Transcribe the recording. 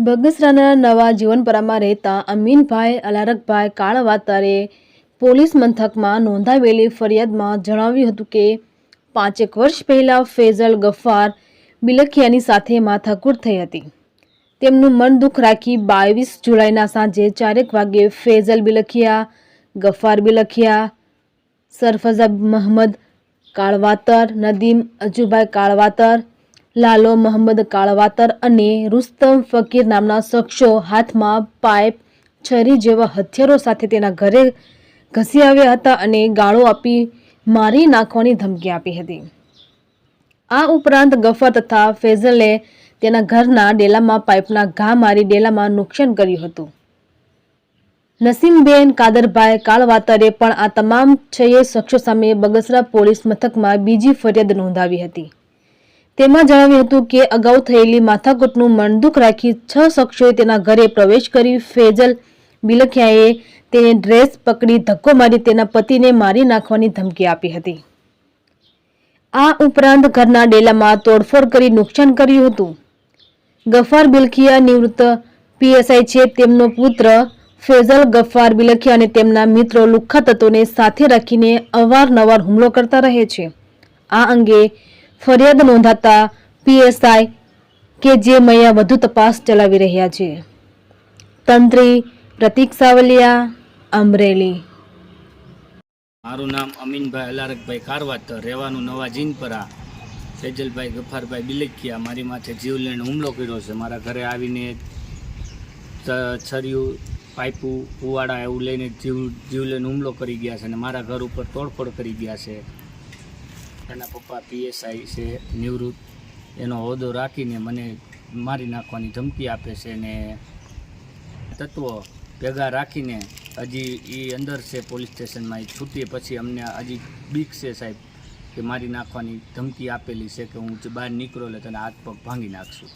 બગસરાના નવા જીવનપરામાં રહેતા અમીનભાઈ અલારકભાઈ કાળવાતરે પોલીસ મથકમાં નોંધાવેલી ફરિયાદમાં જણાવ્યું હતું કે 5 વર્ષ પહેલા ફૈઝલ ગફ્ફાર બિલખિયાની સાથે માથાકૂટ થઈ હતી। તેમનું મન દુઃખ રાખી 22 જુલાઈના સાંજે 4 વાગ્યે ફૈઝલ બિલખિયા, ગફ્ફાર બિલખિયા, સરફઝા મહમદ કાળવાતર, નદીમ અજુભાઈ કાળવાતર, લાલો મોહમ્મદ કાળવાતર અને રુસ્તમ ફકીર નામના શખ્સો હાથમાં પાઇપ, છરી જેવા હથિયારો સાથે તેના ઘરે ઘસી આવ્યા હતા અને ગાળો આપી મારી નાખવાની ધમકી આપી હતી। આ ઉપરાંત ગફ્ફાર તથા ફૈઝલે તેના ઘરના ડેલામાં પાઇપના ઘા મારી ડેલામાં નુકસાન કર્યું હતું। નસીમબેન કાદરભાઈ કાળવાતરે પણ આ તમામ 6 શખ્સો સામે બગસરા પોલીસ મથકમાં બીજી ફરિયાદ નોંધાવી હતી। તેમાં જણાવ્યું હતું કે અગાઉ થયેલી માથાકૂટનું મનદુખ રાખી 6 શખ્સોએ તેના ઘરે પ્રવેશ કરી ફૈઝલ બિલખિયાએ તેને ડ્રેસ પકડી ધક્કો મારી તેના પતિને મારી નાખવાની ધમકી આપી હતી। આ ઉપરાંત ઘરના ડેલામાં તોડફોડ કરી નુકસાન કર્યું હતું। ગફ્ફાર બિલખિયા નિવૃત્ત પીએસઆઈ છે। તેમનો પુત્ર ફૈઝલ ગફ્ફાર બિલખિયા અને તેમના મિત્રો લુખ્ખા તત્વોને સાથે રાખીને અવારનવાર હુમલો કરતા રહે છે। આ અંગે ફરિયાદ નોંધાતા પીએસઆઈ કે જે મૈયા વધુ તપાસ ચલાવી રહ્યા છે। તંત્રી પ્રતિક સાવલિયા, અમરેલી। મારું નામ અમીનભાઈ અલારકભાઈ કાળવાતર, રહેવાનું નવા જીનપરા। ફૈઝલભાઈ ગફ્ફારભાઈ બિલખિયા મારી માથે જીવલેણ હુમલો કર્યો છે। મારા ઘરે આવીને છરીયું, પાઇપું, પુવાડા એવું લઈને જીવલેણ હુમલો કરી ગયા છે અને મારા ઘર ઉપર તોડફોડ કરી ગયા છે। એના પપ્પા પીએસઆઈ છે નિવૃત્ત, એનો હોદ્દો રાખીને મને મારી નાખવાની ધમકી આપે છે ને તત્વો ભેગા રાખીને હજી એ અંદર છે પોલીસ સ્ટેશનમાં। એ છૂટીએ પછી અમને હજી બીક છે સાહેબ કે મારી નાખવાની ધમકી આપેલી છે કે હું બહાર નીકળો એટલે તને હાથ પગ ભાંગી નાખશું।